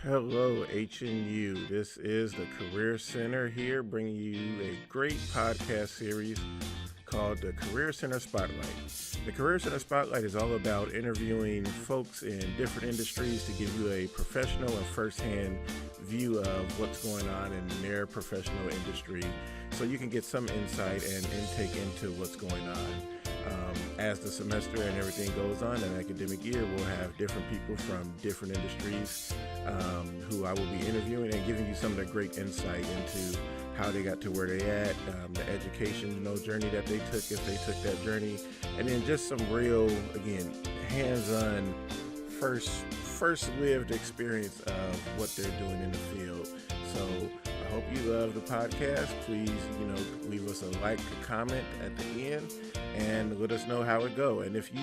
Hello, HNU. This is the Career Center here, bringing you a great podcast series called the Career Center Spotlight. The Career Center Spotlight is all about interviewing folks in different industries to give you a professional and firsthand view of what's going on in their professional industry so you can get some insight and intake into what's going on. As the semester and everything goes on, an academic year, we'll have different people from different industries who I will be interviewing and giving you some of the great insight into how they got to where they at, the education, journey that they took, if they took that journey, and then just some real, again, hands-on, first lived experience of what they're doing in the field. So I hope you love the podcast. Please, leave us a like, a comment at the end, and let us know how it go. And if you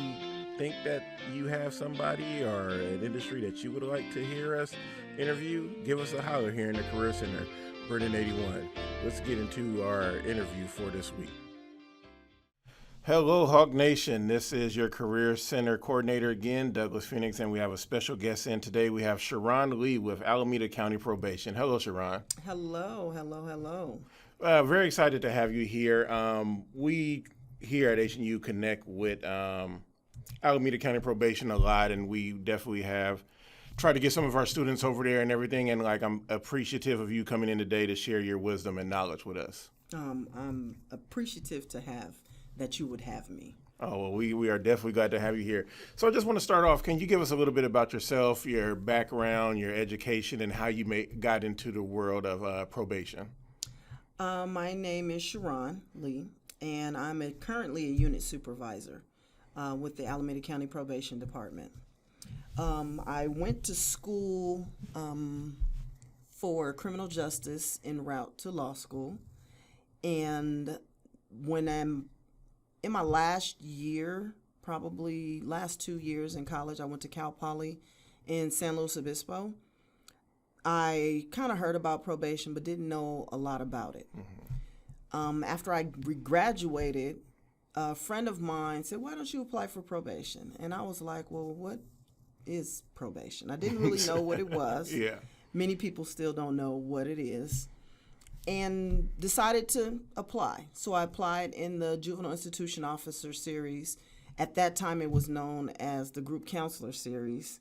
think that you have somebody or an industry that you would like to hear us interview, give us a holler here in the Career Center, Brennan 81. Let's get into our interview for this week. Hello, Hawk Nation. This is your Career Center coordinator again, Douglas Phenix, and we have a special guest in today. We have Sherron Lee with Alameda County Probation. Hello, Sherron. Hello. Very excited to have you here. We here at HNU connect with Alameda County Probation a lot, and we definitely have tried to get some of our students over there and everything, and I'm appreciative of you coming in today to share your wisdom and knowledge with us. I'm appreciative that you would have me. Oh, well, we are definitely glad to have you here. So I just want to start off, can you give us a little bit about yourself, your background, your education, and how you got into the world of probation? My name is Sherron Lee, and I'm currently a unit supervisor with the Alameda County Probation Department. I went to school for criminal justice en route to law school, and when I'm in my last year, probably last 2 years in college, I went to Cal Poly in San Luis Obispo. I kind of heard about probation, but didn't know a lot about it. Mm-hmm. After I graduated, a friend of mine said, "Why don't you apply for probation?" And I was like, "Well, what is probation?" I didn't really know what it was. Yeah. Many people still don't know what it is. And decided to apply. So I applied in the Juvenile Institution Officer Series. At that time, it was known as the Group Counselor Series,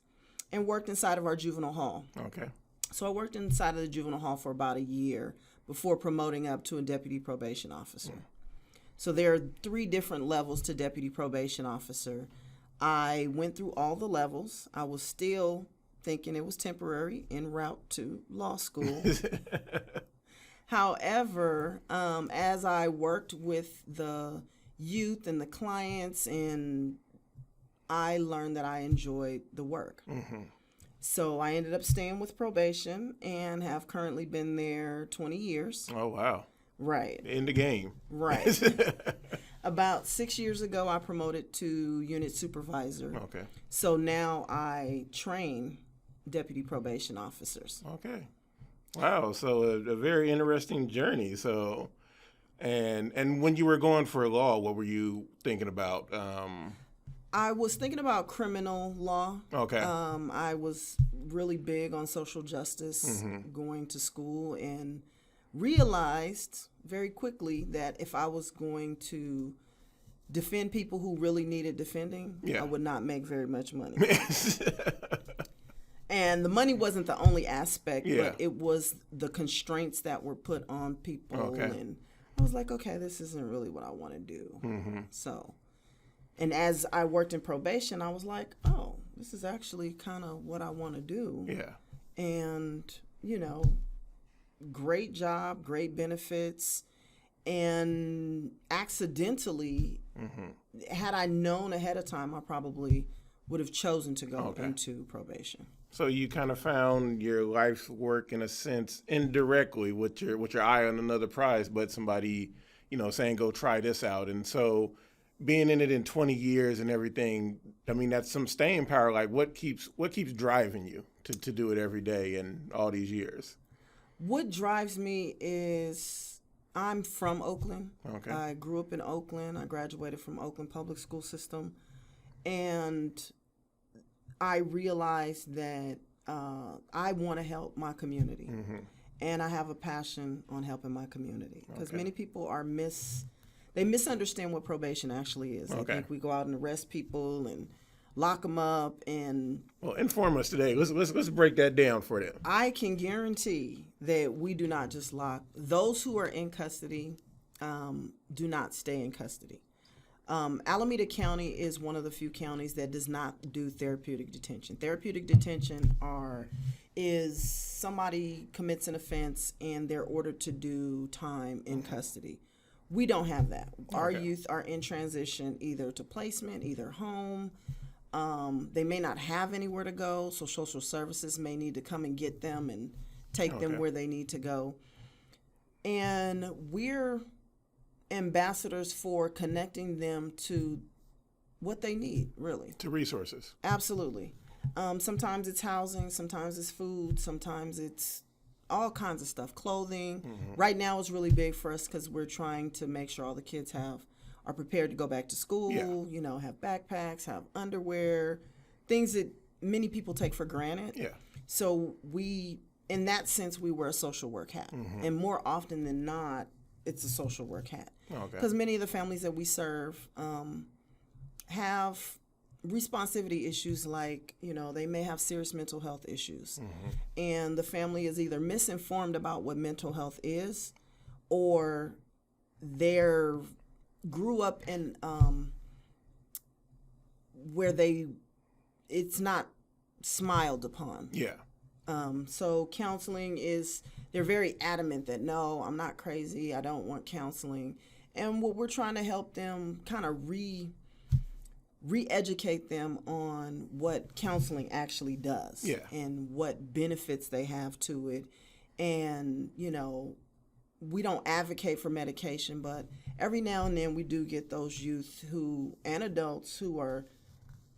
and worked inside of our juvenile hall. Okay. So I worked inside of the juvenile hall for about a year before promoting up to a deputy probation officer. So there are 3 different levels to deputy probation officer. I went through all the levels. I was still thinking it was temporary en route to law school. However, as I worked with the youth and the clients, and I learned that I enjoyed the work. Mm-hmm. So I ended up staying with probation and have currently been there 20 years. Oh, wow. Right. In the game. Right. About 6 years ago, I promoted to unit supervisor. Okay. So now I train deputy probation officers. Okay. Wow, so a very interesting journey. So, and when you were going for law, what were you thinking about? I was thinking about criminal law. Okay. I was really big on social justice, going to school, and realized very quickly that if I was going to defend people who really needed defending, I would not make very much money. And the money wasn't the only aspect, but it was the constraints that were put on people. Okay. And I was like, okay, this isn't really what I want to do. Mm-hmm. So, and as I worked in probation, I was like, oh, this is actually kind of what I want to do. Yeah. And, great job, great benefits. And accidentally, had I known ahead of time, I probably would have chosen to go into probation. So you kind of found your life's work in a sense indirectly with your eye on another prize, but somebody, saying go try this out. And so being in it in 20 years and everything, I mean, that's some staying power. Like what keeps driving you to do it every day and all these years? What drives me is I'm from Oakland. Okay. I grew up in Oakland. I graduated from Oakland Public School System. And I realized that I want to help my community. And I have a passion on helping my community because many people they misunderstand what probation actually is. They think we go out and arrest people and lock them up. And well, inform us today. Let's break that down for them. I can guarantee that we do not just lock those who are in custody. Do not stay in custody. Alameda County is one of the few counties that does not do therapeutic detention. Therapeutic detention is somebody commits an offense and they're ordered to do time in custody. We don't have that. Our youth are in transition either to placement, either home. They may not have anywhere to go, so social services may need to come and get them and take them where they need to go. And we're ambassadors for connecting them to what they need, really. To resources. Absolutely. Sometimes it's housing, sometimes it's food, sometimes it's all kinds of stuff, clothing. Right now it's really big for us because we're trying to make sure all the kids are prepared to go back to school, have backpacks, have underwear, things that many people take for granted. Yeah. So in that sense, we wear a social work hat. And more often than not, it's a social work hat. Because many of the families that we serve have responsivity issues like, they may have serious mental health issues. And the family is either misinformed about what mental health is or they're grew up in where it's not smiled upon. Yeah. So counseling they're very adamant that, no, I'm not crazy. I don't want counseling. And what we're trying to help them kind of re-educate them on what counseling actually does and what benefits they have to it. And, we don't advocate for medication, but every now and then we do get those youth and adults who are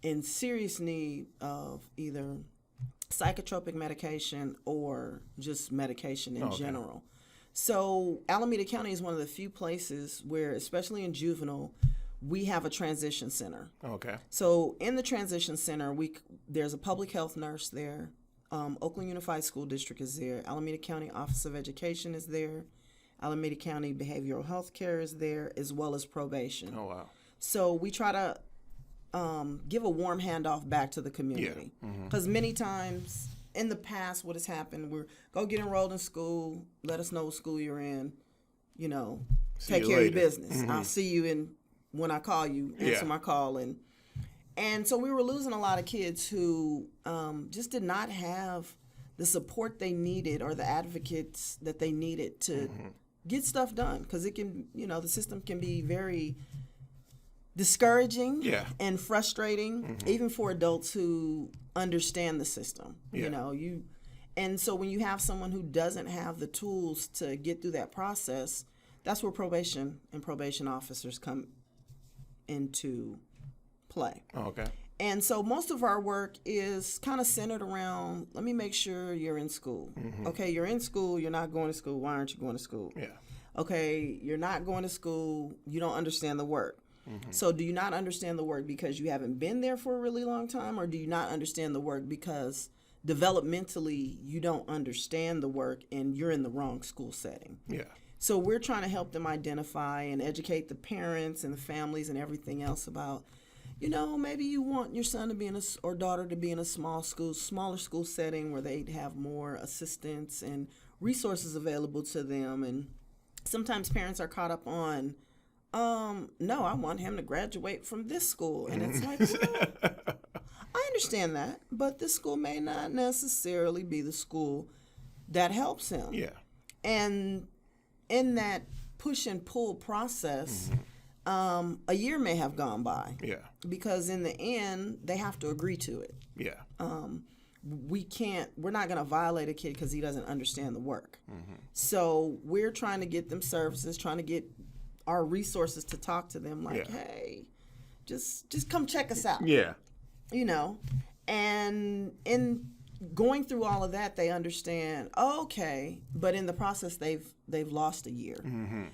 in serious need of either psychotropic medication or just medication in general. So Alameda County is one of the few places where, especially in juvenile, we have a transition center. So in the transition center, there's a public health nurse there. Oakland Unified School District is there. Alameda County Office of Education is there. Alameda County Behavioral Health Care is there, as well as probation. Oh, wow. So we try to give a warm handoff back to the community. Because many times in the past, what has happened, go get enrolled in school, let us know what school you're in, take care of your business. I'll see you when I call you, answer my call. And so we were losing a lot of kids who just did not have the support they needed or the advocates that they needed to get stuff done. Because it can, the system can be very discouraging and frustrating, even for adults who understand the system. And so when you have someone who doesn't have the tools to get through that process, that's where probation and probation officers come into play. And so most of our work is kind of centered around, let me make sure you're in school. Okay, you're in school, you're not going to school, why aren't you going to school? Okay, you're not going to school, you don't understand the work. So do you not understand the work because you haven't been there for a really long time, or do you not understand the work because developmentally you don't understand the work and you're in the wrong school setting? So we're trying to help them identify and educate the parents and the families and everything else about, maybe you want your son to be or daughter to be in a smaller school setting where they'd have more assistance and resources available to them. And sometimes parents are caught up on, no, I want him to graduate from this school. And it's like, well, I understand that, but this school may not necessarily be the school that helps him. And in that push and pull process, a year may have gone by. Because in the end, they have to agree to it. We're not going to violate a kid because he doesn't understand the work. So we're trying to get them services, trying to get our resources to talk to them like, hey, just come check us out. And in going through all of that, they understand, okay, but in the process, they've lost a year.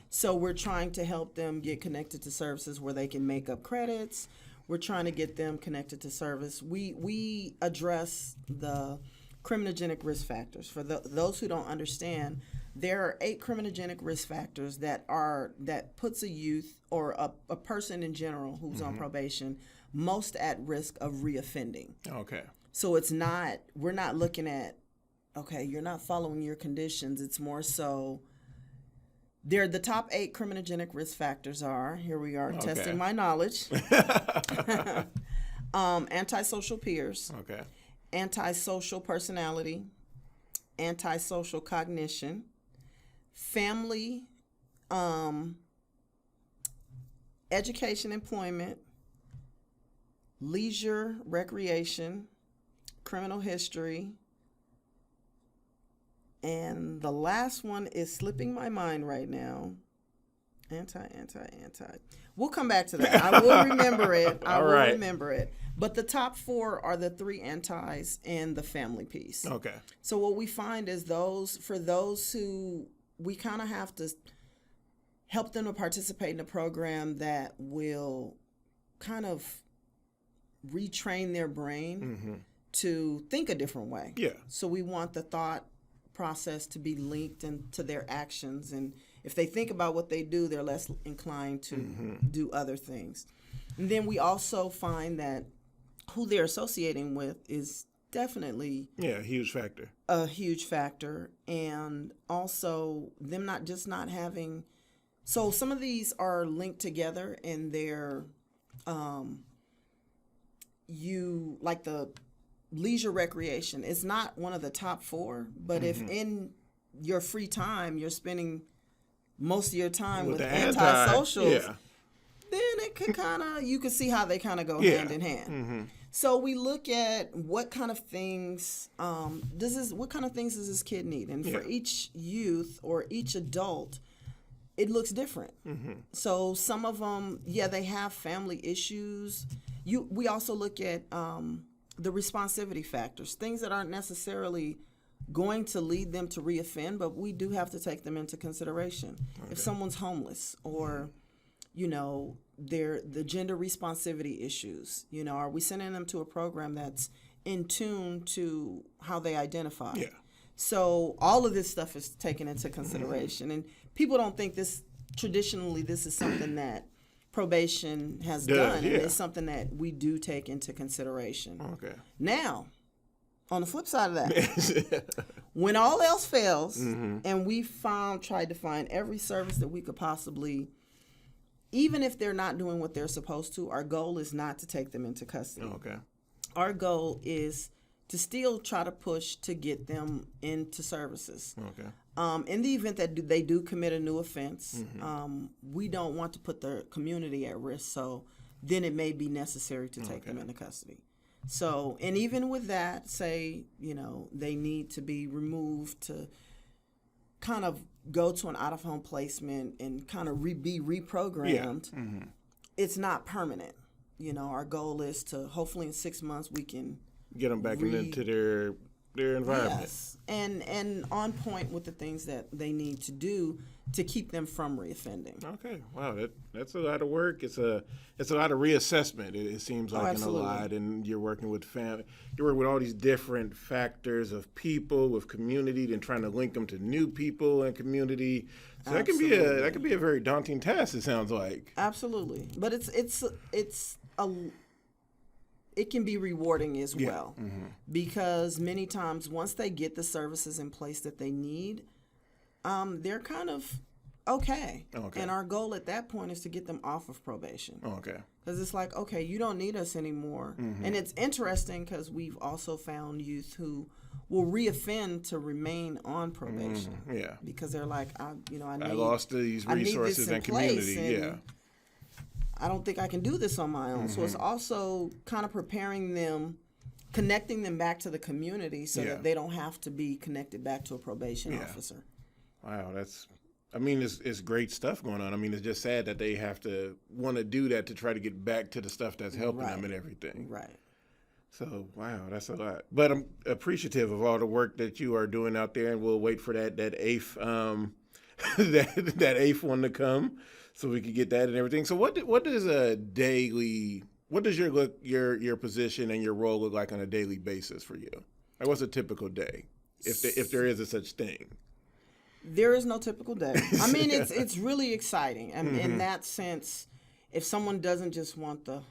So we're trying to help them get connected to services where they can make up credits. We're trying to get them connected to service. We address the criminogenic risk factors. For those who don't understand, there are 8 criminogenic risk factors that puts a youth or a person in general who's on probation most at risk of reoffending. Okay. So we're not looking at, okay, you're not following your conditions. It's more so, the top 8 criminogenic risk factors are, here we are, testing my knowledge. Antisocial peers. Okay. Antisocial personality. Antisocial cognition. Family, education, employment, leisure, recreation, criminal history, and the last one is slipping my mind right now. Anti. We'll come back to that. I will remember it. Remember it. But the top 4 are the 3 antis and the family piece. Okay. So what we find is for those who we kind of have to help them to participate in a program that will kind of retrain their brain to think a different way. Yeah. So we want the thought process to be linked into their actions, and if they think about what they do, they're less inclined to do other things. And then we also find that who they're associating with is definitely a huge factor. A huge factor, and also them not having. So some of these are linked together, and they're like the leisure recreation. It's not one of the top 4, but if in your free time you're spending most of your time with antisocials, then it could you could see how they kind of go hand in hand. So we look at what kind of things does this kid need, and for each youth or each adult, it looks different. So some of them, they have family issues. We also look at the responsivity factors, things that aren't necessarily going to lead them to reoffend, but we do have to take them into consideration. If someone's homeless, or the gender responsivity issues, are we sending them to a program that's in tune to how they identify? So all of this stuff is taken into consideration, and people don't think traditionally this is something that probation has done, and it's something that we do take into consideration. Okay. Now, on the flip side of that, when all else fails, and we tried to find every service that we could possibly, even if they're not doing what they're supposed to, our goal is not to take them into custody. Okay. Our goal is to still try to push to get them into services. Okay. In the event that they do commit a new offense, we don't want to put the community at risk, so then it may be necessary to take them into custody. So, and even with that, say, they need to be removed to kind of go to an out-of-home placement and kind of be reprogrammed. It's not permanent. Our goal is to, hopefully in 6 months, we can get them back into their environment. Yes, and on point with the things that they need to do to keep them from reoffending. Okay, wow, that's a lot of work. It's a lot of reassessment. It seems like in a lot, and you're working with family. You're working with all these different factors of people, with community, and trying to link them to new people and community. So that can be a very daunting task. It sounds like. Absolutely, but it can be rewarding as well, because many times once they get the services in place that they need, they're kind of okay. And our goal at that point is to get them off of probation. Because it's like, okay, you don't need us anymore. And it's interesting because we've also found youth who will reoffend to remain on probation. Because they're like, I lost these resources and community. I don't think I can do this on my own. So it's also kind of preparing them, connecting them back to the community so that they don't have to be connected back to a probation officer. Wow, it's great stuff going on. It's just sad that they have to want to do that to try to get back to the stuff that's helping them and everything. Right. So, wow, that's a lot. But I'm appreciative of all the work that you are doing out there, and we'll wait for that eighth that eighth one to come, so we could get that and everything. So what does your position and your role look like on a daily basis for you? Like, what's a typical day, if there is a such thing? There is no typical day. I mean, it's really exciting. And in that sense, if someone doesn't just want day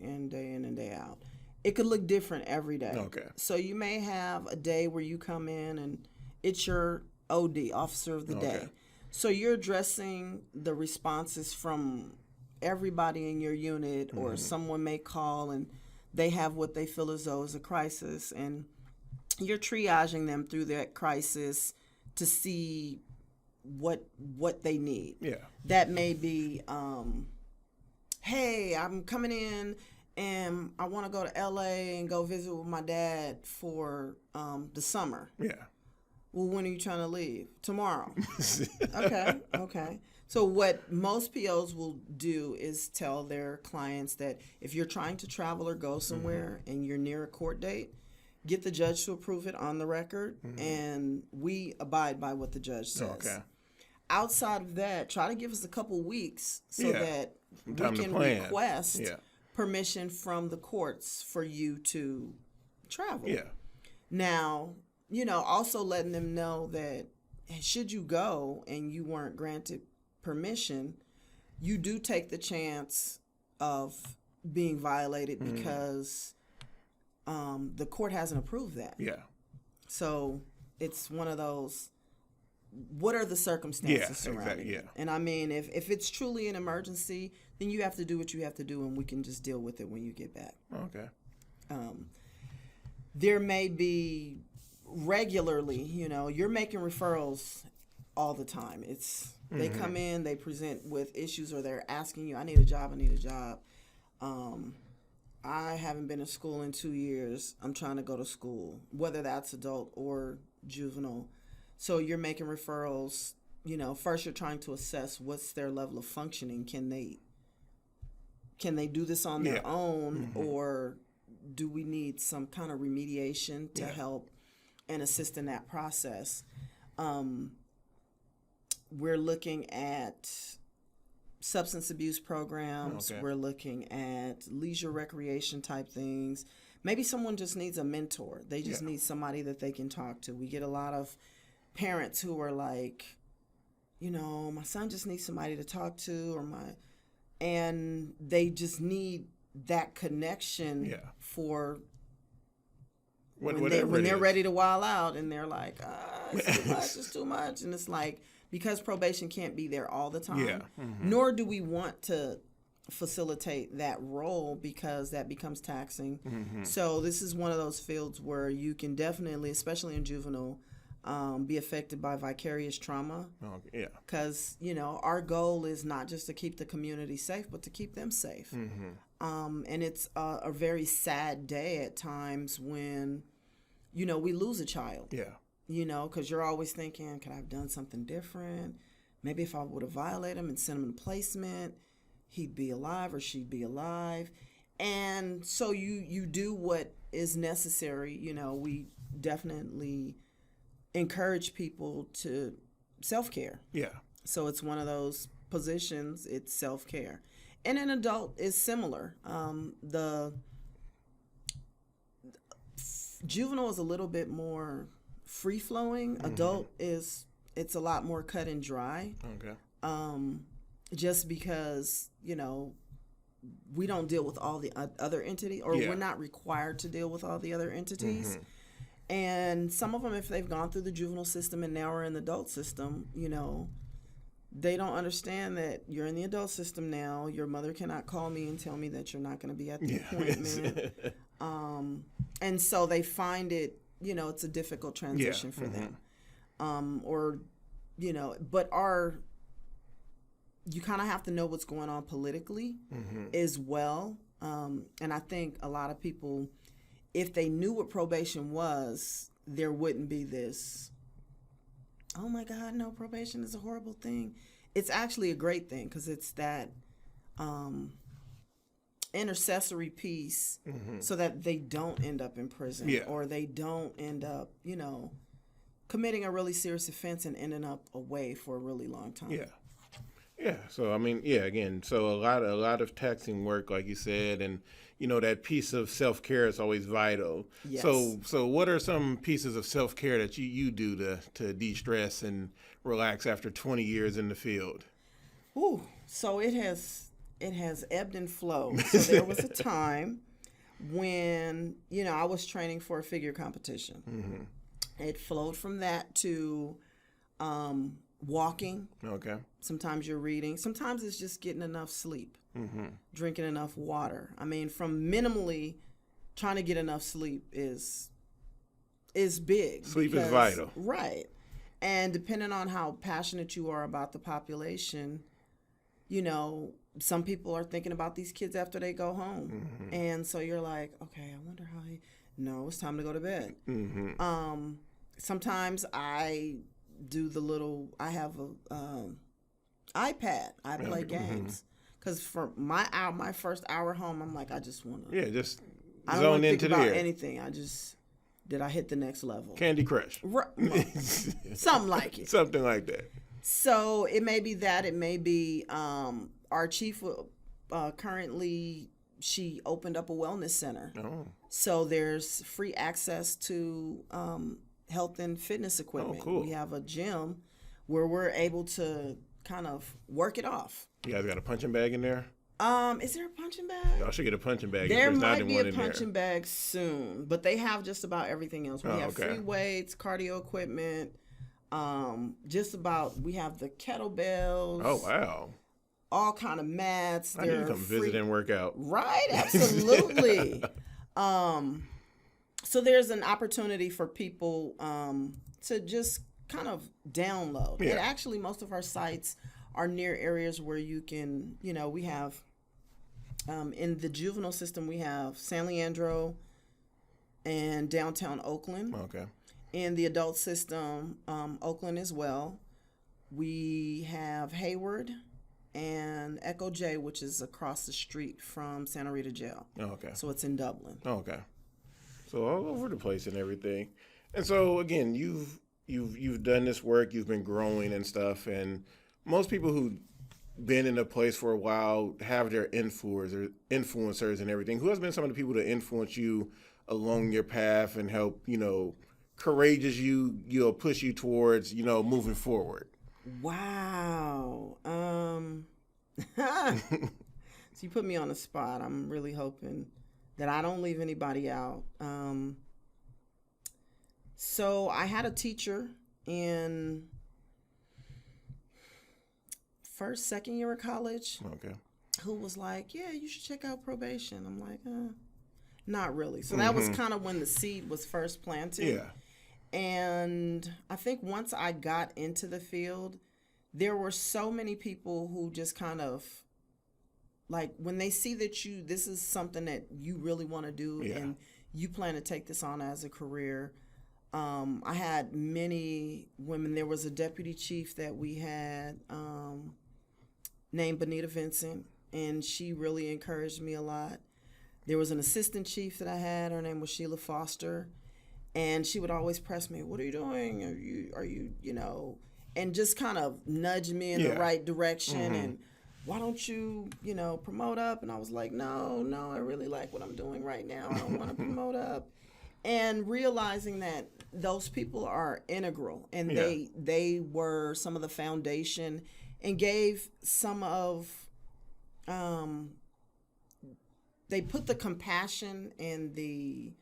in and day out, it could look different every day. Okay. So you may have a day where you come in and it's your OD, Officer of the Day. So you're addressing the responses from everybody in your unit, or someone may call and they have what they feel as though is a crisis, and you're triaging them through that crisis to see what they need. Yeah. That may be, hey, I'm coming in and I want to go to LA and go visit with my dad for the summer. Yeah. Well, when are you trying to leave? Tomorrow. Okay. So what most POs will do is tell their clients that if you're trying to travel or go somewhere and you're near a court date, get the judge to approve it on the record, and we abide by what the judge says. Okay. Outside of that, try to give us a couple weeks so that we can request permission from the courts for you to travel. Yeah. Now, also letting them know that should you go and you weren't granted permission, you do take the chance of being violated because the court hasn't approved that. Yeah. So it's one of those, what are the circumstances surrounding it? And I mean, if it's truly an emergency, then you have to do what you have to do, and we can just deal with it when you get back. Okay. There may be regularly, you're making referrals all the time. They come in, they present with issues, or they're asking you, I need a job. I haven't been in school in 2 years. I'm trying to go to school, whether that's adult or juvenile. So you're making referrals, first you're trying to assess what's their level of functioning. Can they do this on their own, or do we need some kind of remediation to help and assist in that process? We're looking at substance abuse programs. We're looking at leisure recreation type things. Maybe someone just needs a mentor. They just need somebody that they can talk to. We get a lot of parents who are like, my son just needs somebody to talk to, and they just need that connection for when they're ready to wild out, and they're like, it's too much. And it's like, because probation can't be there all the time, nor do we want to facilitate that role because that becomes taxing. So this is one of those fields where you can definitely, especially in juvenile, be affected by vicarious trauma. Because, our goal is not just to keep the community safe, but to keep them safe. And it's a very sad day at times when, we lose a child. Because you're always thinking, could I have done something different? Maybe if I would have violated him and sent him to placement, he'd be alive or she'd be alive. And so you do what is necessary. We definitely encourage people to self-care. Yeah. So it's one of those positions, it's self-care. And an adult is similar. The juvenile is a little bit more free-flowing. Adult it's a lot more cut and dry. Okay. Just because, we don't deal with all the other entities, or we're not required to deal with all the other entities. And some of them, if they've gone through the juvenile system and now are in the adult system, they don't understand that you're in the adult system now. Your mother cannot call me and tell me that you're not going to be at the appointment. And so they find it, it's a difficult transition for them. But you kind of have to know what's going on politically as well. And I think a lot of people, if they knew what probation was, there wouldn't be this, oh my God, no, probation is a horrible thing. It's actually a great thing because it's that intercessory piece so that they don't end up in prison or they don't end up, committing a really serious offense and ending up away for a really long time. Yeah. Yeah. So, I mean, again, so a lot of taxing work, like you said, and, that piece of self-care is always vital. Yes. So what are some pieces of self-care that you do to de-stress and relax after 20 years in the field? Ooh, so it has ebbed and flowed. So there was a time when, I was training for a figure competition. Mm-hmm. It flowed from that to walking. Okay. Sometimes you're reading. Sometimes it's just getting enough sleep, drinking enough water. I mean, from minimally trying to get enough sleep is big. Sleep is vital. Right. And depending on how passionate you are about the population, some people are thinking about these kids after they go home. Mm-hmm. And so you're like, okay, I wonder how no, it's time to go to bed. Mm-hmm. Sometimes I do I have a iPad. I play games. Because for my first hour home, I'm like, I just want to. Yeah, just I don't want to think about anything. Did I hit the next level? Candy Crush. Something like it. Something like that. So it may be that. It may be our chief currently, she opened up a wellness center. Oh. So there's free access to health and fitness equipment. Oh, cool. We have a gym where we're able to kind of work it off. You guys got a punching bag in there? Is there a punching bag? Y'all should get a punching bag. There might be a punching bag soon, but they have just about everything else. We have free weights, cardio equipment, we have the kettlebells. Oh, wow. All kind of mats. I need to come visit and work out. Right, absolutely. So there's an opportunity for people to just kind of download. Yeah. And actually, most of our sites are near areas where you can, we have, in the juvenile system, we have San Leandro and downtown Oakland. Okay. In the adult system, Oakland as well. We have Hayward and Echo J, which is across the street from Santa Rita Jail. Oh, okay. So it's in Dublin. Oh, okay. So all over the place and everything. And so again, you've done this work, you've been growing and stuff, and most people who've been in a place for a while have their influencers and everything. Who has been some of the people that influence you along your path and help, courageous you push you towards, moving forward? Wow. So you put me on the spot. I'm really hoping that I don't leave anybody out. So I had a teacher in second year of college. Okay. Who was like, yeah, you should check out probation. I'm like, not really. So that was kind of when the seed was first planted. Yeah. And I think once I got into the field, there were so many people who just kind of, like, when they see that this is something that you really want to do and you plan to take this on as a career. I had many women. There was a deputy chief that we had named Benita Vincent, and she really encouraged me a lot. There was an assistant chief that I had. Her name was Sheila Foster, and she would always press me, what are you doing? Are you, and just kind of nudge me in the right direction. And why don't you, promote up? And I was like, no, I really like what I'm doing right now. I don't want to promote up. And realizing that those people are integral, and they were some of the foundation and gave some of, they put the compassion and they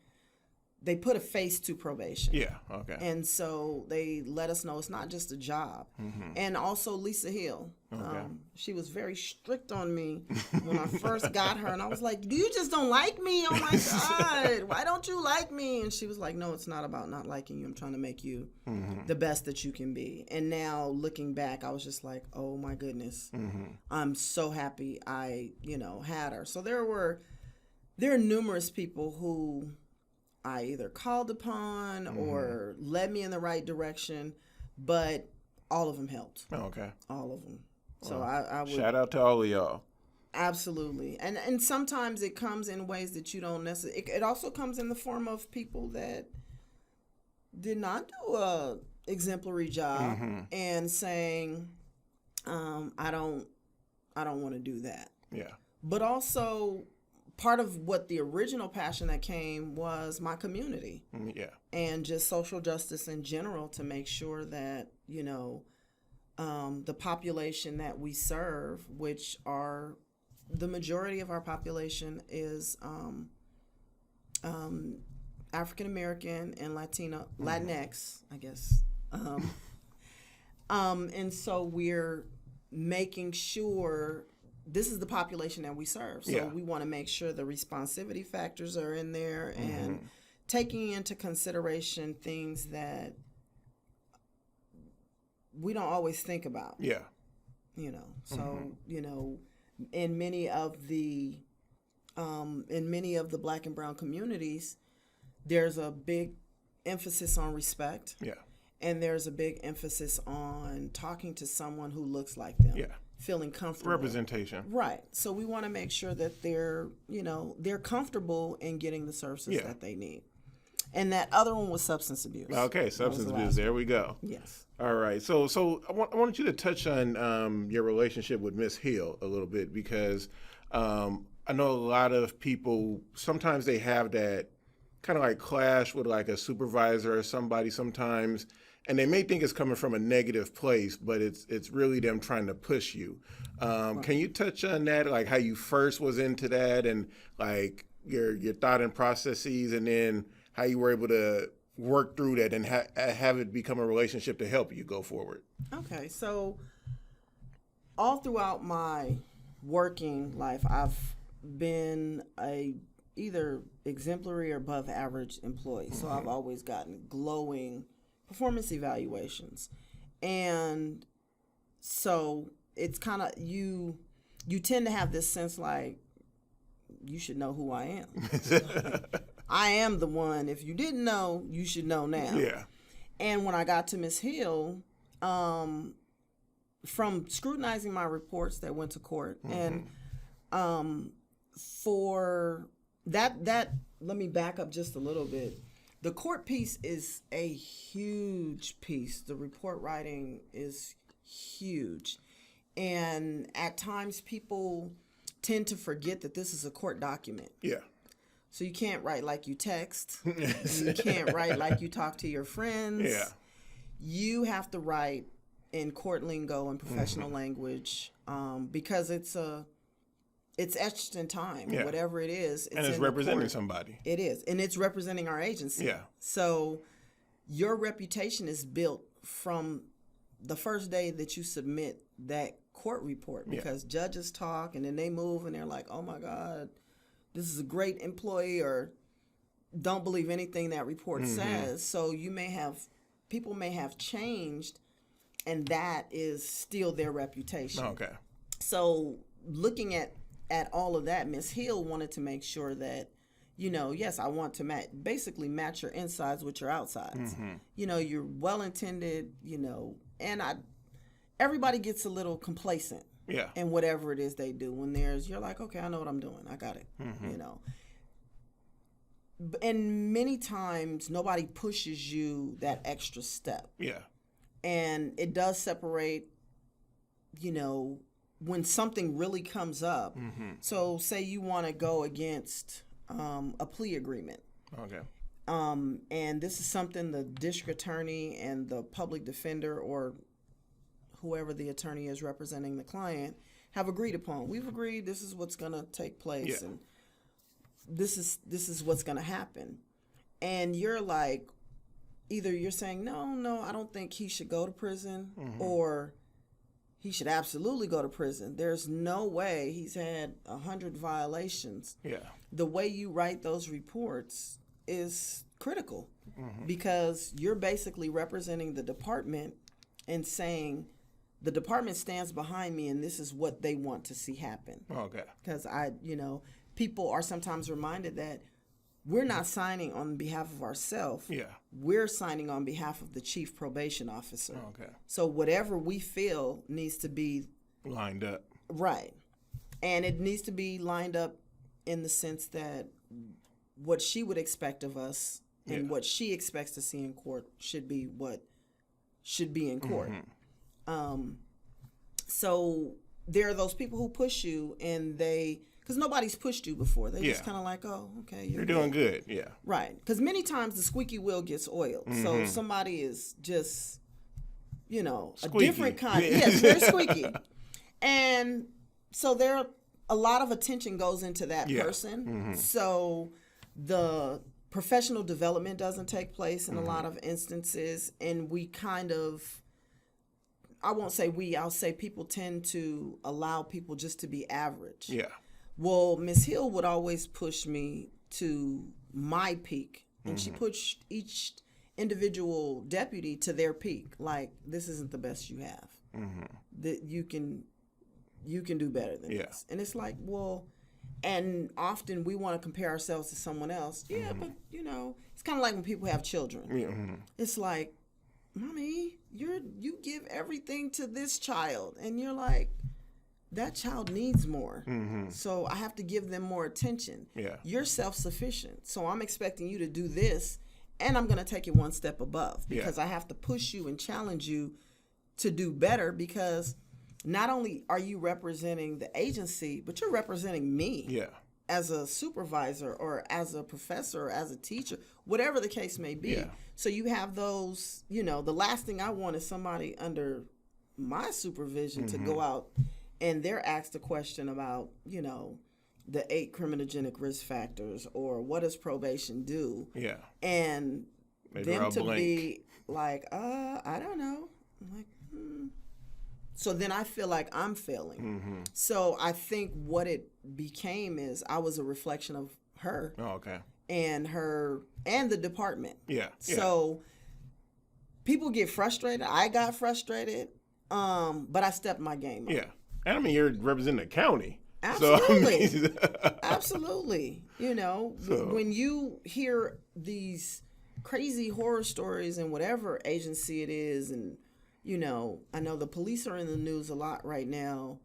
put a face to probation. Yeah, okay. And so they let us know it's not just a job. And also Lisa Hill. Okay. She was very strict on me when I first got her. And I was like, you just don't like me? Oh, my God. Why don't you like me? And she was like, no, it's not about not liking you. I'm trying to make you the best that you can be. And now looking back, I was just like, oh, my goodness. I'm so happy I, had her. So there are numerous people who I either called upon or led me in the right direction, but all of them helped. Oh, okay. All of them. So I would shout out to all of y'all. Absolutely. And sometimes it comes in ways that you don't necessarily, it also comes in the form of people that did not do a exemplary job and saying, I don't want to do that. Yeah. But also part of what the original passion that came was my community. Yeah. And just social justice in general, to make sure that, the population that we serve, which are the majority of our population is African American and Latinx, I guess. And so we're making sure this is the population that we serve. So we want to make sure the responsivity factors are in there and taking into consideration things that we don't always think about. Yeah. In many of the Black and brown communities, there's a big emphasis on respect. Yeah. And there's a big emphasis on talking to someone who looks like them. Yeah. Feeling comfortable. Representation. Right. So we want to make sure that they're comfortable in getting the services that they need. And that other one was substance abuse. Okay, substance abuse. There we go. Yes. All right. So I wanted you to touch on your relationship with Miss Hill a little bit, because I know a lot of people, sometimes they have that kind of like clash with like a supervisor or somebody sometimes, and they may think it's coming from a negative place, but it's really them trying to push you. Can you touch on that, like how you first was into that, and like your thought and processes, and then how you were able to work through that and have it become a relationship to help you go forward? Okay, so all throughout my working life, I've been a either exemplary or above average employee. So I've always gotten glowing performance evaluations. And so it's kind of, you tend to have this sense like, you should know who I am. I am the one. If you didn't know, you should know now. Yeah. And when I got to Miss Hill, from scrutinizing my reports that went to court, and for that, let me back up just a little bit. The court piece is a huge piece. The report writing is huge. And at times people tend to forget that this is a court document. Yeah. So you can't write like you text. You can't write like you talk to your friends. Yeah. You have to write in court lingo and professional language, because it's etched in time. Yeah. Whatever it is. And it's representing somebody. It is. And it's representing our agency. Yeah. So your reputation is built from the first day that you submit that court report, because judges talk and then they move and they're like, oh my God, this is a great employee, or don't believe anything that report says. So people may have changed, and that is still their reputation. Okay. So looking at all of that, Ms. Hill wanted to make sure that, yes, I want to basically match your insides with your outsides. You're well-intended, and everybody gets a little complacent. Yeah. And whatever it is they do, when you're like, okay, I know what I'm doing. I got it. And many times nobody pushes you that extra step. Yeah. And it does separate, when something really comes up. So say you want to go against a plea agreement. Okay. And this is something the district attorney and the public defender, or whoever the attorney is representing the client, have agreed upon. We've agreed this is what's going to take place, and this is what's going to happen. And you're like, either you're saying, no, I don't think he should go to prison, or he should absolutely go to prison. There's no way. He's had 100 violations. Yeah. The way you write those reports is critical, because you're basically representing the department and saying, the department stands behind me, and this is what they want to see happen. Okay. Because people are sometimes reminded that we're not signing on behalf of ourselves. Yeah. We're signing on behalf of the chief probation officer. Okay. So whatever we feel needs to be lined up. Right. And it needs to be lined up in the sense that what she would expect of us and what she expects to see in court should be what should be in court. So there are those people who push you, and they because nobody's pushed you before. They just Yeah. kind of like, oh, okay, You're doing good. Yeah. right. Because many times the squeaky wheel gets oiled. So if somebody is just, Squeaky. a different kind. Yes, very squeaky. And so a lot of attention goes into that person. So the professional development doesn't take place in a lot of instances. And we kind of, I won't say I'll say people tend to allow people just to be average. Yeah. Well, Miss Hill would always push me to my peak, and she pushed each individual deputy to their peak. Like, this isn't the best you have. That you can do better than this. And it's like, well, and often we want to compare ourselves to someone else. Yeah, but it's kind of like when people have children. It's like, mommy, you give everything to this child, and you're like, that child needs more. So I have to give them more attention. Yeah. You're self-sufficient. So I'm expecting you to do this, and I'm going to take it one step above because I have to push you and challenge you to do better, because not only are you representing the agency, but you're representing me as a supervisor or as a professor or as a teacher, whatever the case may be. Yeah. So you have those, the last thing I want is somebody under my supervision to go out and they're asked a question about, the 8 criminogenic risk factors, or what does probation do? Yeah. And maybe them to be like, I don't know. I'm like, So then I feel like I'm failing. So I think what it became is I was a reflection of her. Oh, okay. And the department. Yeah. So people get frustrated. I got frustrated. But I stepped my game up. Yeah. And I mean, you're representing the county. Absolutely. So, Absolutely. When you hear these crazy horror stories in whatever agency it is, and, I know the police are in the news a lot right now.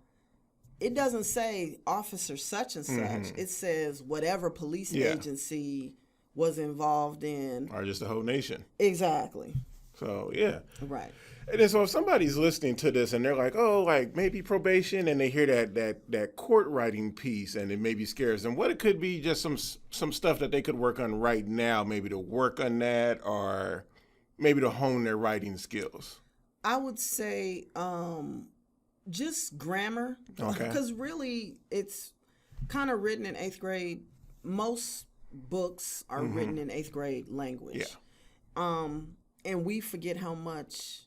It doesn't say officer such and such. It says whatever police agency was involved in. Or just the whole nation. Exactly. So, yeah. Right. And then, so if somebody's listening to this and they're like, oh, like maybe probation, and they hear that court writing piece and it maybe scares them, what it could be just some stuff that they could work on right now, maybe to work on that, or maybe to hone their writing skills? I would say just grammar. Okay. Because really it's kind of written in 8th grade. Most books are written in 8th grade language. Yeah. And we forget how much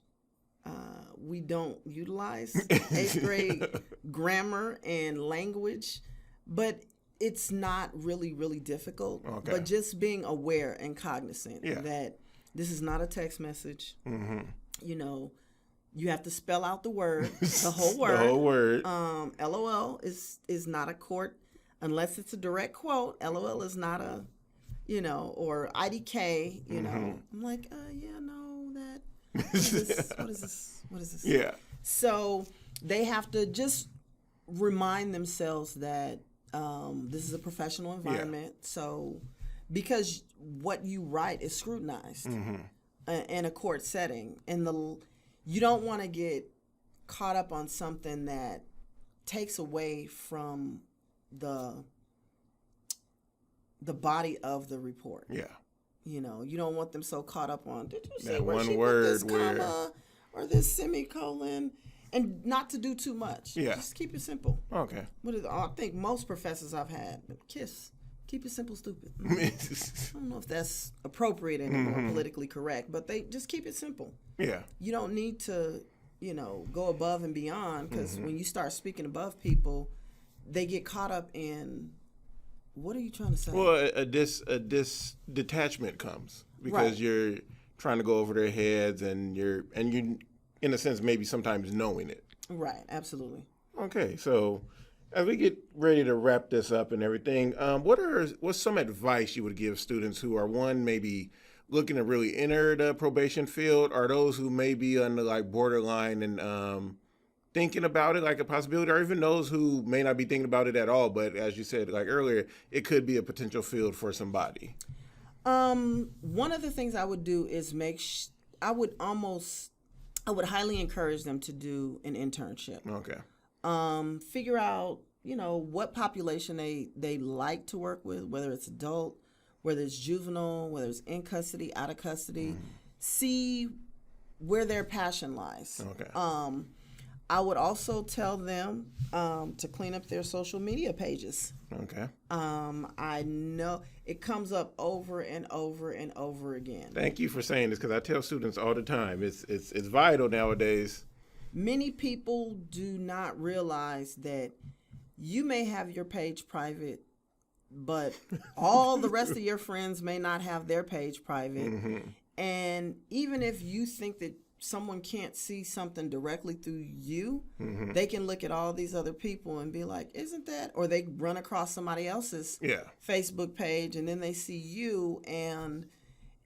we don't utilize 8th grade grammar and language, but it's not really, really difficult. Okay. But just being aware and cognizant that this is not a text message. You have to spell out the word, the whole word. The whole word. LOL is not a court, unless it's a direct quote. LOL is not a, or IDK, I'm like, no, that. What is this? Yeah. So they have to just remind themselves that this is a professional environment. Yeah. So because what you write is scrutinized in a court setting, and you don't want to get caught up on something that takes away from the body of the report. Yeah. You don't want them so caught up on, did you see that where she put this comma or this semicolon? And not to do too much. Yeah. Just keep it simple. Okay. I think most professors I've had, keep it simple, stupid. I don't know if that's appropriate anymore, politically correct, but they just keep it simple. Yeah. You don't need to, go above and beyond, because when you start speaking above people, they get caught up in, what are you trying to say? Well, a detachment comes because you're trying to go over their heads, and you, in a sense, maybe sometimes knowing it. Right. Absolutely. Okay. So as we get ready to wrap this up and everything, what's some advice you would give students who are, one, maybe looking to really enter the probation field, or those who may be on the borderline and thinking about it like a possibility, or even those who may not be thinking about it at all, but as you said earlier, it could be a potential field for somebody? One of the things I would do is I would highly encourage them to do an internship. Okay. Figure out what population they like to work with, whether it's adult, whether it's juvenile, whether it's in custody, out of custody. See where their passion lies. Okay. I would also tell them to clean up their social media pages. Okay. I know it comes up over and over and over again. Thank you for saying this, because I tell students all the time, it's vital nowadays. Many people do not realize that you may have your page private, but all the rest of your friends may not have their page private. And even if you think that someone can't see something directly through you, they can look at all these other people and be like, isn't that? Or they run across somebody else's Facebook page, and then they see you and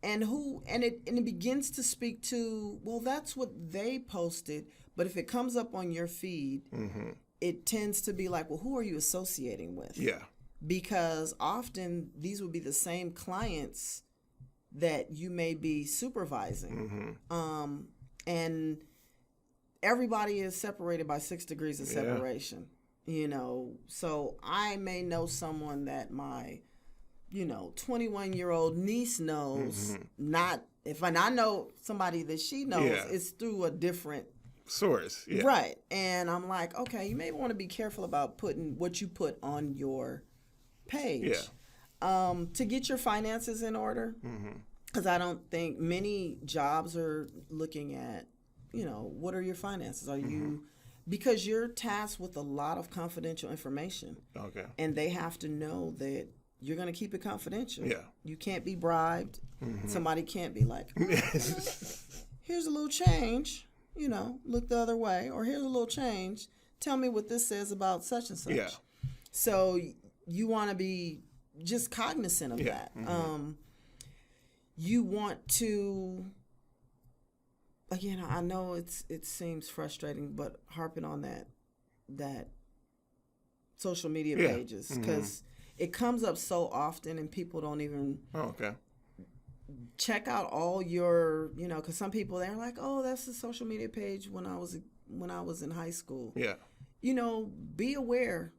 it begins to speak to, well, that's what they posted. But if it comes up on your feed, it tends to be like, well, who are you associating with? Yeah. Because often these would be the same clients that you may be supervising. And everybody is separated by 6 degrees of separation, So I may know someone that my, 21-year-old niece knows, not, if I know somebody that she knows, it's through a different source. Yeah. Right. And I'm like, okay, you may want to be careful about putting what you put on your page. To get your finances in order. Because I don't think many jobs are looking at, what are your finances? Are you, because you're tasked with a lot of confidential information. Okay. And they have to know that you're going to keep it confidential. Yeah. You can't be bribed. Somebody can't be like, here's a little change, look the other way. Or here's a little change. Tell me what this says about such and such. Yeah. So you want to be just cognizant of that. You want to, again, I know it seems frustrating, but harping on that social media pages, because it comes up so often and people don't even check out all your, because some people, they're like, oh, that's the social media page when I was in high school. Yeah. Be aware.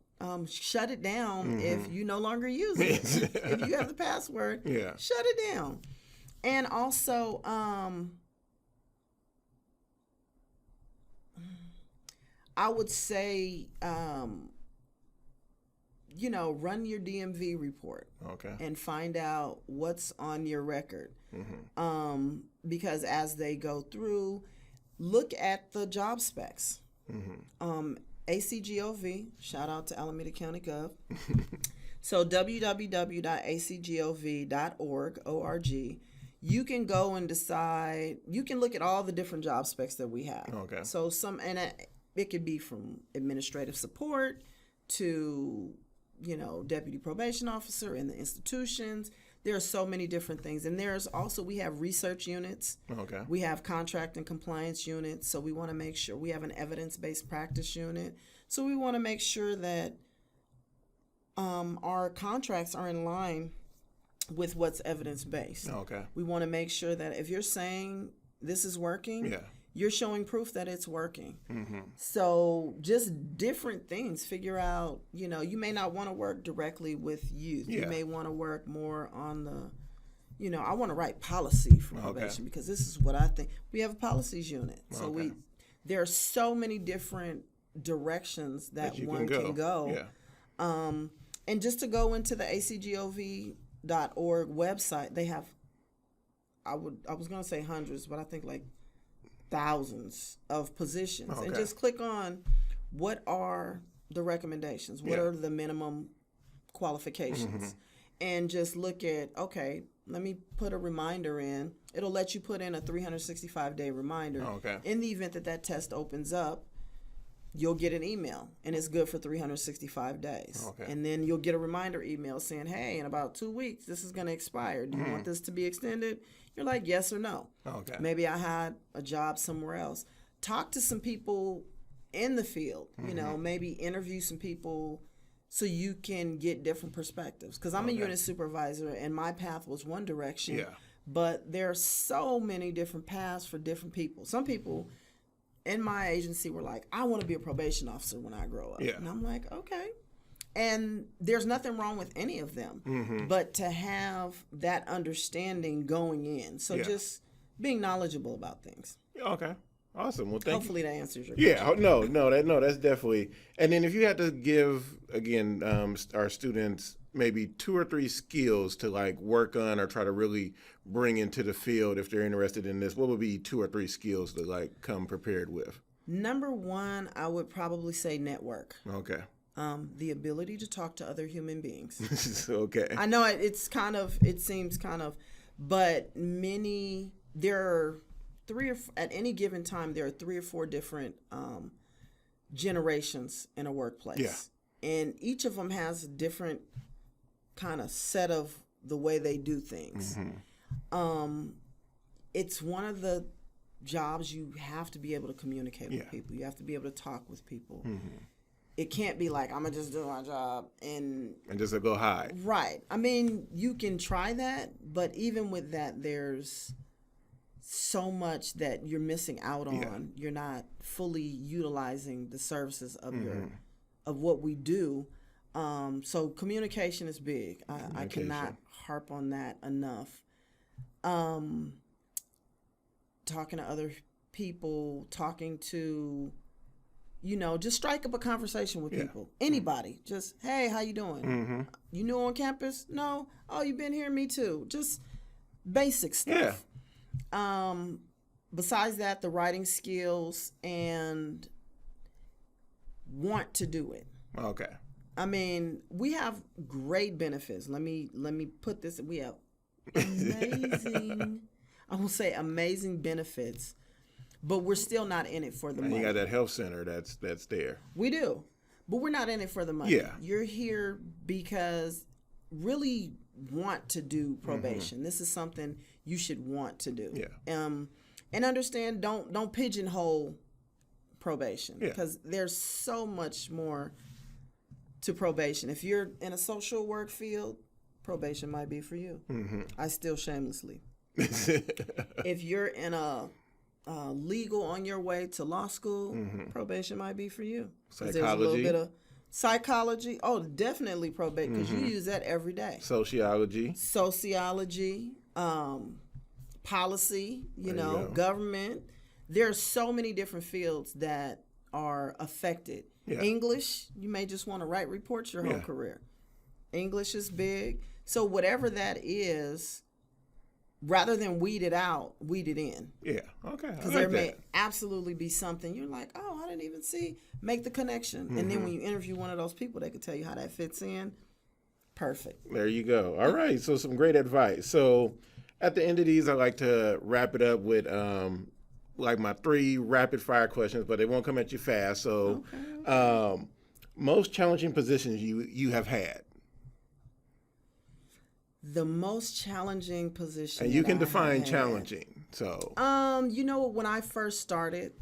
Shut it down if you no longer use it. If you have the password, shut it down. And also, I would say, run your DMV report and find out what's on your record. Because as they go through, look at the job specs. ACGOV, shout out to Alameda County Gov. So www.acgov.org, you can go and decide, you can look at all the different job specs that we have. Okay. So it could be from administrative support to, deputy probation officer in the institutions. There are so many different things. And there's also, we have research units. Okay. We have contract and compliance units. So we want to make sure we have an evidence-based practice unit. So we want to make sure that our contracts are in line with what's evidence-based. Okay. We want to make sure that if you're saying this is working, you're showing proof that it's working. So just different things. Figure out, you may not want to work directly with youth. You may want to work more on the, I want to write policy for probation because this is what I think. We have a policies unit. So there are so many different directions that one can go. Yeah. And just to go into the acgov.org website, they have, I was going to say hundreds, but I think like thousands of positions. And just click on what are the recommendations, what are the minimum qualifications, and just look at, let me put a reminder in. It'll let you put in a 365-day reminder. In the event that test opens up, you'll get an email, and it's good for 365 days. And then you'll get a reminder email saying, hey, in about 2 weeks, this is going to expire. Do you want this to be extended? You're like, yes or no. Maybe I had a job somewhere else. Talk to some people in the field, maybe interview some people so you can get different perspectives. Because I'm a unit supervisor, and my path was one direction. But there are so many different paths for different people. Some people in my agency were like, I want to be a probation officer when I grow up. And I'm like, okay, And there's nothing wrong with any of them, but to have that understanding going in. So just being knowledgeable about things. Okay. Awesome. Well, hopefully that answers your Yeah. question. No, that's definitely. And then if you had to give, again, our students maybe 2 or 3 skills to like work on or try to really bring into the field if they're interested in this, what would be 2 or 3 skills to like come prepared with? Number 1, I would probably say network. Okay. The ability to talk to other human beings. Okay. I know it seems kind of, but there are at any given time, there are 3 or 4 different generations in a workplace. Yeah. And each of them has a different kind of set of the way they do things. It's one of the jobs you have to be able to communicate with people. You have to be able to talk with people. It can't be like, I'm going to just do my job and just go hide. Right. I mean, you can try that, but even with that, there's so much that you're missing out on. You're not fully utilizing the services of of what we do. So communication is big. I cannot harp on that enough. Talking to other people, talking to, just strike up a conversation with people. Anybody. Just, hey, how you doing? You new on campus? No? Oh, you been here? Me too. Just basic stuff. Besides that, the writing skills and want to do it. Okay. I mean, we have great benefits. Let me put this. We have amazing, I will say amazing benefits, but we're still not in it for the money. You got that health center that's there. We do, but we're not in it for the money. Yeah. You're here because really want to do probation. This is something you should want to do. Yeah. And understand, don't pigeonhole probation because there's so much more to probation. If you're in a social work field, probation might be for you. I still shamelessly. If you're in a legal on your way to law school, probation might be for you. Psychology. There's a little bit of psychology. Oh, definitely probation because you use that every day. Sociology, policy, government. There are so many different fields that are affected. Yeah. English, you may just want to write reports your whole career. English is big. So whatever that is, rather than weed it out, weed it in. Yeah, okay. Because there may absolutely be something you're like, oh, I didn't even see. Make the connection. And then when you interview one of those people, they could tell you how that fits in. Perfect. There you go. All right. So some great advice. So at the end of these, I like to wrap it up with like my 3 rapid fire questions, but they won't come at you fast. So most challenging positions you have had? The most challenging position. And you can define challenging. So when I first started,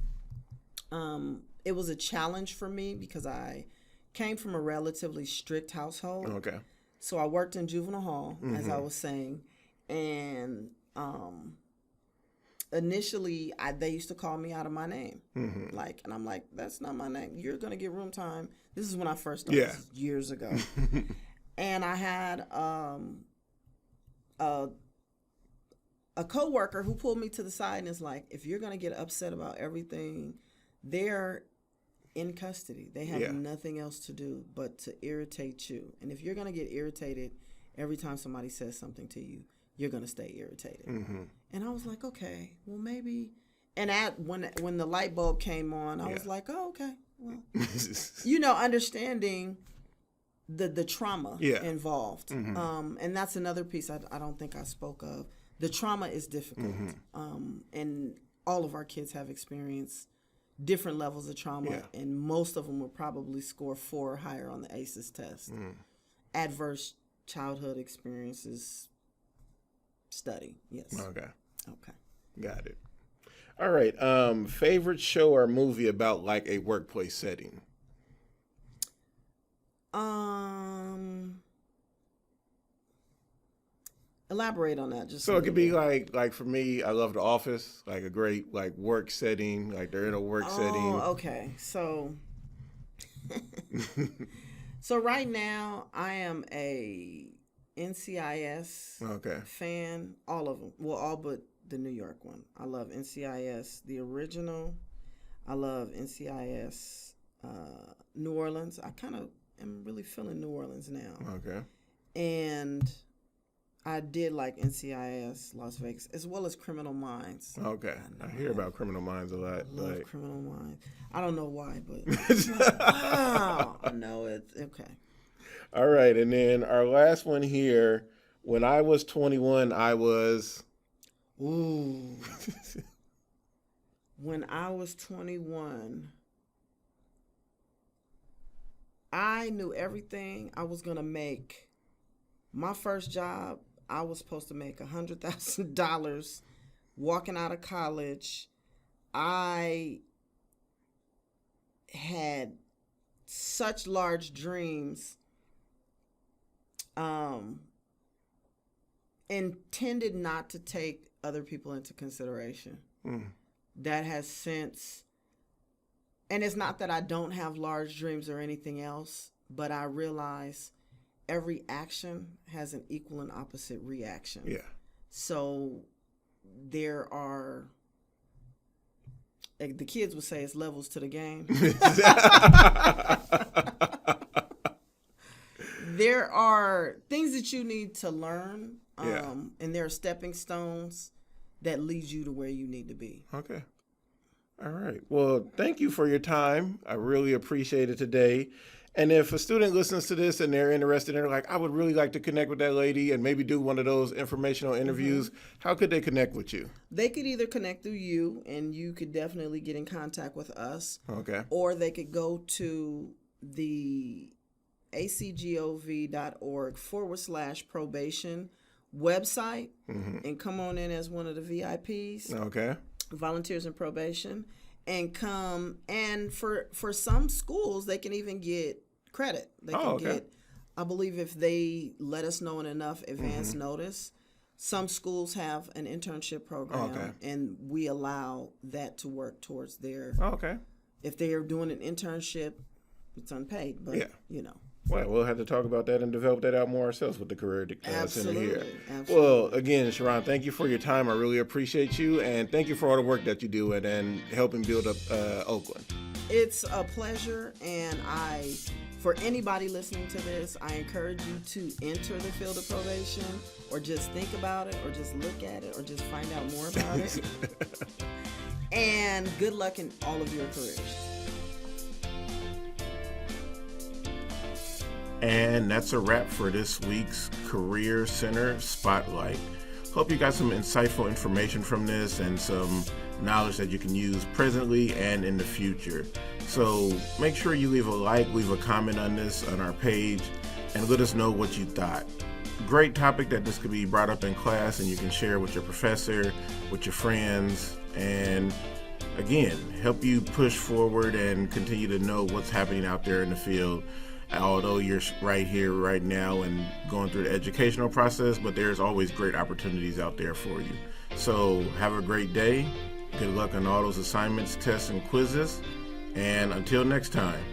it was a challenge for me because I came from a relatively strict household. Okay. So I worked in juvenile hall, as I was saying, and initially they used to call me out of my name, and I'm like, that's not my name. You're gonna get room time. This is when I first started, years ago, and I had a coworker who pulled me to the side and is like, if you're gonna get upset about everything, they're in custody. They have nothing else to do but to irritate you. And if you're gonna get irritated every time somebody says something to you, you're gonna stay irritated. And I was like, okay, well maybe. And when the light bulb came on, I was like, oh, okay, well, understanding the trauma involved. And that's another piece I don't think I spoke of. The trauma is difficult. And all of our kids have experienced different levels of trauma, and most of them will probably score 4 or higher on the ACEs test. Adverse childhood experiences study, yes. Okay. Got it. All right. Favorite show or movie about like a workplace setting? Elaborate on that. So it could be like for me, I love The Office, like a great like work setting, like they're in a work setting. Oh, okay. So So right now, I am a NCIS fan. All of them. Well, all but the New York one. I love NCIS, the original. I love NCIS New Orleans. I kind of am really feeling New Orleans now. Okay. And I did like NCIS Las Vegas, as well as Criminal Minds. Okay. I hear about Criminal Minds a lot. I love Criminal Minds. I don't know why, but wow. I know it's okay. All right. And then our last one here, when I was 21, I was... Ooh. When I was 21, I knew everything I was going to make. My first job, I was supposed to make $100,000 walking out of college. I had such large dreams, intended not to take other people into consideration. That has since, and it's not that I don't have large dreams or anything else, but I realize every action has an equal and opposite reaction. Yeah. So there are, the kids would say, it's levels to the game. There are things that you need to learn, and there are stepping stones that lead you to where you need to be. Okay. All right. Well, thank you for your time. I really appreciate it today. And if a student listens to this and they're interested and they're like, I would really like to connect with that lady and maybe do one of those informational interviews, how could they connect with you? They could either connect through you, and you could definitely get in contact with us. Okay. Or they could go to the acgov.org/probation website and come on in as one of the VIPs. Okay. Volunteers in probation, and come. And for some schools, they can even get credit. They can get, I believe, if they let us know in enough advance notice. Some schools have an internship program, and we allow that to work towards their. If they are doing an internship, it's unpaid, but you know. Well, we'll have to talk about that and develop that out more ourselves with the Career Center here. Absolutely. Well, again, Sherron, thank you for your time. I really appreciate you, and thank you for all the work that you do and helping build up Oakland. It's a pleasure, and for anybody listening to this, I encourage you to enter the field of probation, or just think about it, or just look at it, or just find out more about it. And good luck in all of your careers. And that's a wrap for this week's Career Center Spotlight. Hope you got some insightful information from this and some knowledge that you can use presently and in the future. So make sure you leave a like, leave a comment on this on our page, and let us know what you thought. Great topic that this could be brought up in class and you can share with your professor, with your friends, and again, help you push forward and continue to know what's happening out there in the field. Although you're right here, right now, and going through the educational process, but there's always great opportunities out there for you. So have a great day. Good luck on all those assignments, tests, and quizzes. And until next time.